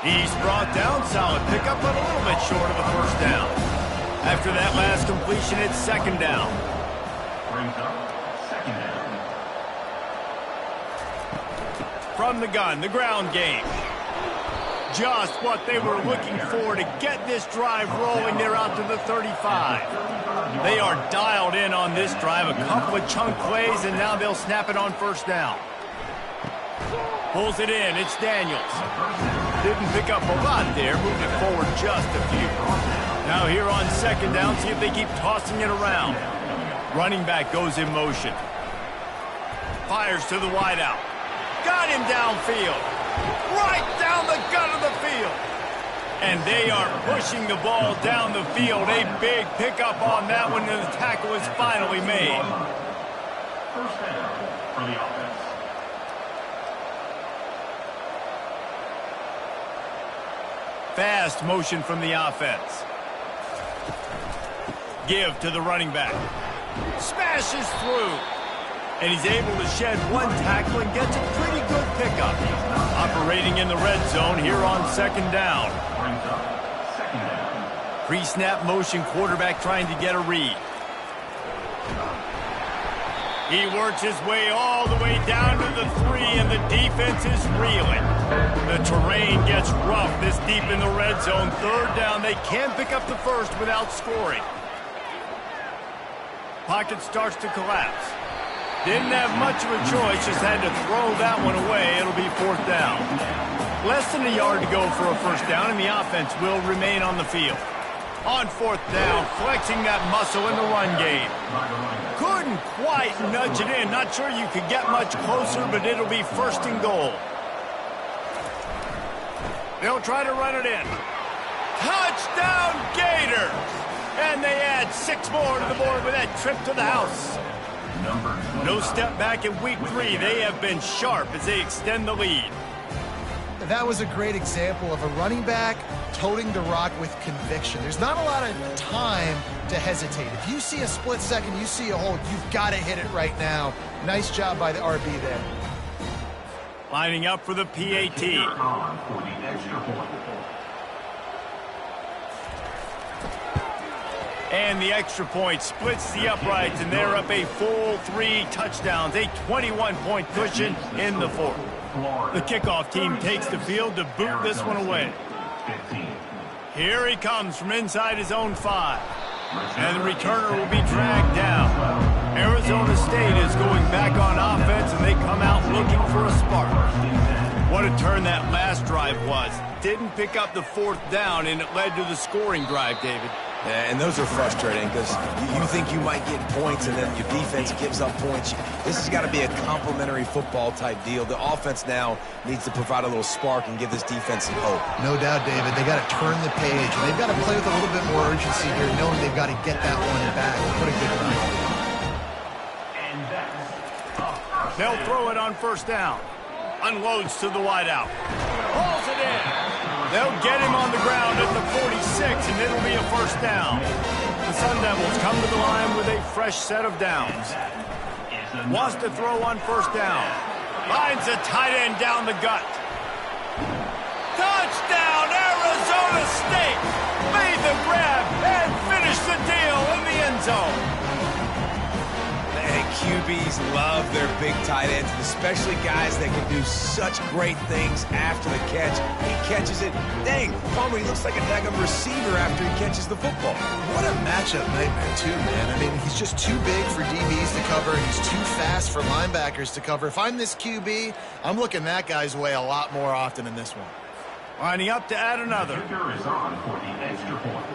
He's brought down. Solid pickup, but a little bit short of the 1st down. After that last completion, it's 2nd down. from the gun, the ground game. Just what they were looking for to get this drive rolling. They're out to the 35. They are dialed in on this drive. A couple of chunk plays, and now they'll snap it on first down. Pulls it in. It's Daniels. Didn't pick up a lot there. Moved it forward just a few. Now here on second down, see if they keep tossing it around. Running back goes in motion. Fires to the wideout. Got him downfield. Right down the gut of the field. And they are pushing the ball down the field. A big pickup on that one, and the tackle is finally made. First down for the offense. Fast motion from the offense. Give to the running back. Smashes through. And he's able to shed one tackle and gets a pretty good pickup. Operating in the red zone here on second down. Brings up second down. Pre-snap motion, quarterback trying to get a read. He works his way all the way down to the 3, and the defense is reeling. The terrain gets rough this deep in the red zone. Third down, they can pick up the first without scoring. Pocket starts to collapse. Didn't have much of a choice, just had to throw that one away. It'll be fourth down. Less than a yard to go for a first down, and the offense will remain on the field. On fourth down, flexing that muscle in the run game. Couldn't quite nudge it in. Not sure you could get much closer, but it'll be first and goal. They'll try to run it in. Touchdown, Gators! And they add 6 more to the board with that trip to the house. No step back in week 3. They have been sharp as they extend the lead. That was a great example of a running back toting the rock with conviction. There's not a lot of time to hesitate. If you see a split second, you see a hole, you've got to hit it right now. Nice job by the RB there. Lining up for the PAT. For the extra point. And the extra point splits the uprights, and they're up a full 3 touchdowns, a 21-point cushion in the fourth. The kickoff team takes the field to boot this one away. Here he comes from inside his own 5. And the returner will be dragged down. Arizona State is going back on offense, and they come out looking for a spark. What a turn that last drive was. Didn't pick up the fourth down, and it led to the scoring drive, David. Yeah, and those are frustrating because you think you might get points and then your defense gives up points. This has got to be a complementary football type deal. The offense now needs to provide a little spark and give this defense some hope. No doubt, David. They got to turn the page. And they've got to play with a little bit more urgency here, knowing they've got to get that one back. What a good run. And that's They'll throw it on first down. Unloads to the wideout. Pulls it in. They'll get him on the ground at the 46, and it'll be a first down. The Sun Devils come to the line with a fresh set of downs. Wants to throw on first down. Lines a tight end down the gut. Touchdown, Arizona State! Made the grab and finished the deal in the end zone. And QBs love their big tight ends, especially guys that can do such great things after the catch. He catches it. Dang, Palmer, he looks like a daggum receiver after he catches the football. What a matchup nightmare, too, man. I mean, he's just too big for DBs to cover. He's too fast for linebackers to cover. If I'm this QB, I'm looking that guy's way a lot more often in this one. Lining up to add another. kicker is on for the extra point.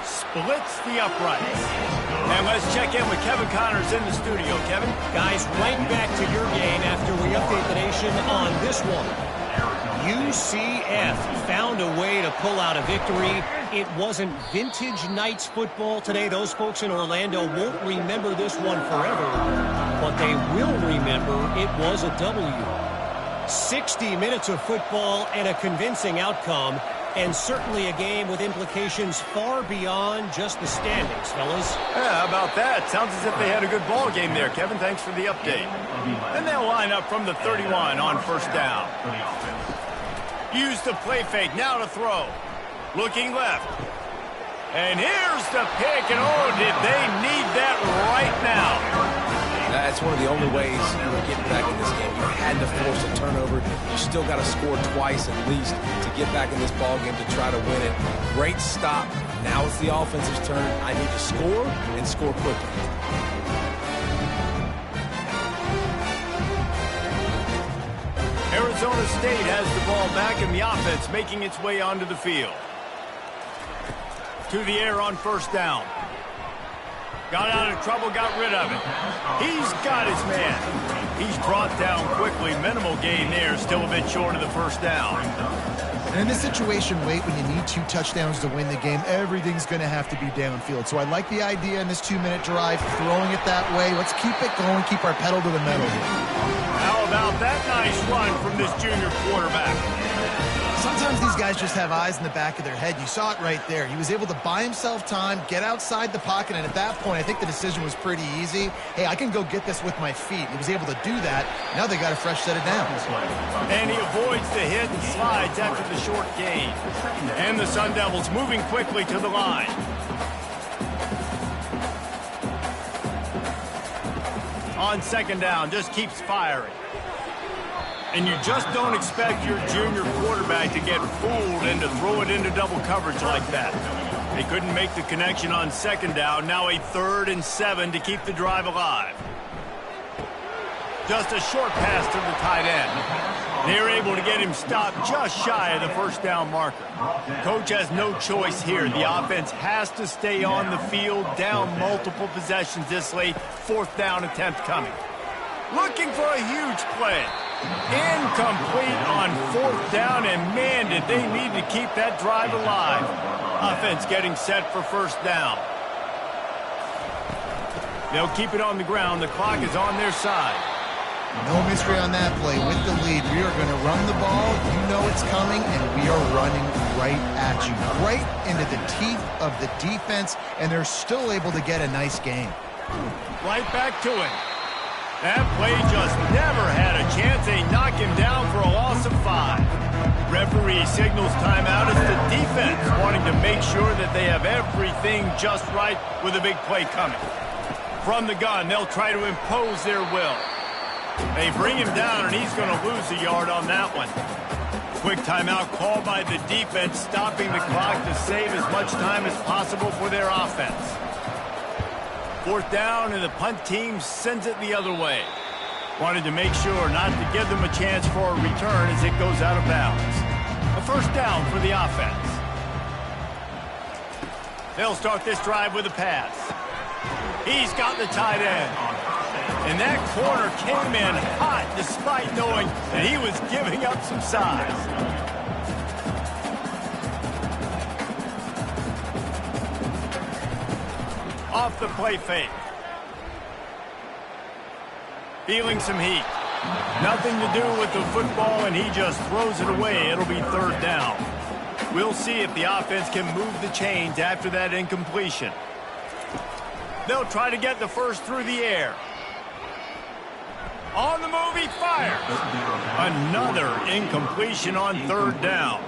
Splits the uprights. And let's check in with Kevin Connors in the studio. Kevin? Guys, right back to your game after we update the nation on this one. UCF found a way to pull out a victory. It wasn't vintage Knights football today. Those folks in Orlando won't remember this one forever, but they will remember it was a W. 60 minutes of football and a convincing outcome, and certainly a game with implications far beyond just the standings, fellas. Yeah, how about that? Sounds as if they had a good ball game there, Kevin. Thanks for the update. And they'll line up from the 31 on first down. Use the play fake, now to throw. Looking left. And here's the pick, and oh, did they need that right now. That's one of the only ways you were getting back in this game. You had to force a turnover. You still got to score twice at least to get back in this ball game to try to win it. Great stop. Now it's the offense's turn. I need to score and score quickly. Arizona State has the ball back and the offense making its way onto the field. To the air on first down. Got out of trouble, got rid of it. He's got his man. He's brought down quickly. Minimal gain there, still a bit short of the first down. And in this situation, Wade, when you need 2 touchdowns to win the game, everything's going to have to be downfield. So I like the idea in this 2-minute drive, throwing it that way. Let's keep it going, keep our pedal to the metal here. How about that nice run from this junior quarterback? Sometimes these guys just have eyes in the back of their head. You saw it right there. He was able to buy himself time, get outside the pocket, and at that point, I think the decision was pretty easy. Hey, I can go get this with my feet. He was able to do that. Now they got a fresh set of downs. And he avoids the hit and slides after the short gain. And the Sun Devils moving quickly to the line. On second down, just keeps firing. And you just don't expect your junior quarterback to get fooled and to throw it into double coverage like that. They couldn't make the connection on second down. Now a 3rd and 7 to keep the drive alive. Just a short pass to the tight end. They're able to get him stopped just shy of the first down marker. Coach has no choice here. The offense has to stay on the field, down multiple possessions this late. 4th down attempt coming. Looking for a huge play. Incomplete on 4th down, and man, did they need to keep that drive alive. Offense getting set for first down. They'll keep it on the ground. The clock is on their side. No mystery on that play. With the lead, we are going to run the ball. You know it's coming, and we are running right at you. Right into the teeth of the defense, and they're still able to get a nice gain. Right back to it. That play just never had a chance. They knock him down for a loss of 5. Referee signals timeout as the defense wanting to make sure that they have everything just right with a big play coming. From the gun, they'll try to impose their will. They bring him down, and he's going to lose a yard on that one. Quick timeout called by the defense, stopping the clock to save as much time as possible for their offense. 4th down, and the punt team sends it the other way. Wanted to make sure not to give them a chance for a return as it goes out of bounds. A first down for the offense. They'll start this drive with a pass. He's got the tight end. And that corner came in hot despite knowing that he was giving up some size. Off the play fake. Feeling some heat. Nothing to do with the football, and he just throws it away. It'll be 3rd down. We'll see if the offense can move the chains after that incompletion. They'll try to get the first through the air. On the move, he fires. Another incompletion on 3rd down.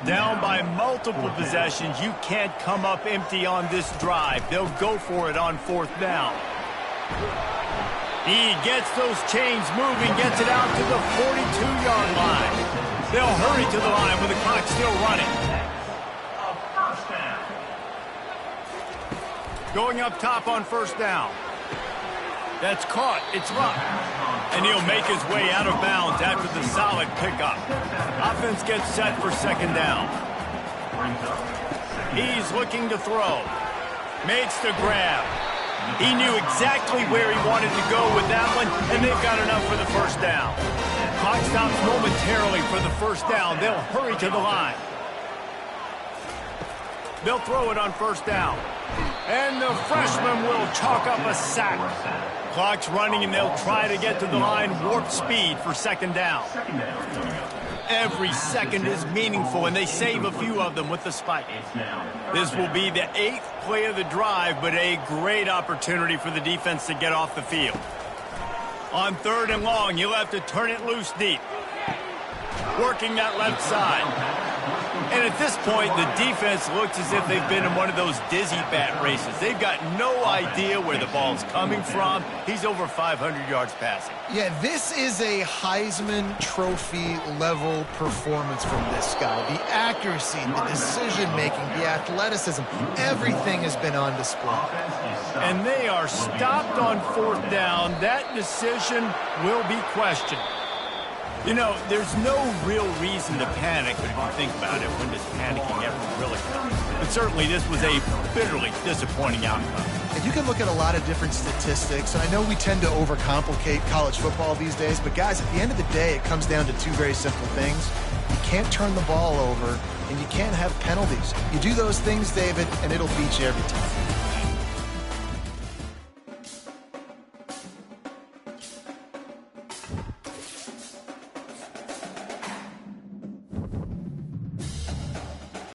Down by multiple possessions. You can't come up empty on this drive. They'll go for it on 4th down. He gets those chains moving, gets it out to the 42-yard line. They'll hurry to the line with the clock still running. Going up top on 1st down. That's caught. It's Luck. And he'll make his way out of bounds after the solid pickup. Offense gets set for 2nd down. He's looking to throw. Makes the grab. He knew exactly where he wanted to go with that one, and they've got enough for the first down. Clock stops momentarily for the first down. They'll hurry to the line. They'll throw it on 1st down. And the freshman will chalk up a sack. Clock's running, and they'll try to get to the line warp speed for 2nd down. Every second is meaningful, and they save a few of them with the spike. This will be the 8th play of the drive, but a great opportunity for the defense to get off the field. On 3rd and long, you'll have to turn it loose deep. Working that left side. And at this point, the defense looks as if they've been in one of those dizzy bat races. They've got no idea where the ball's coming from. He's over 500 yards passing. Yeah, this is a Heisman Trophy level performance from this guy. The accuracy, the decision-making, the athleticism, everything has been on display. And they are stopped on 4th down. That decision will be questioned. You know, there's no real reason to panic, but if you think about it, when does panicking ever really come? But certainly this was a bitterly disappointing outcome. And you can look at a lot of different statistics, and I know we tend to overcomplicate college football these days, but guys, at the end of the day, it comes down to two very simple things. You can't turn the ball over, and you can't have penalties. You do those things, David, and it'll beat you every time.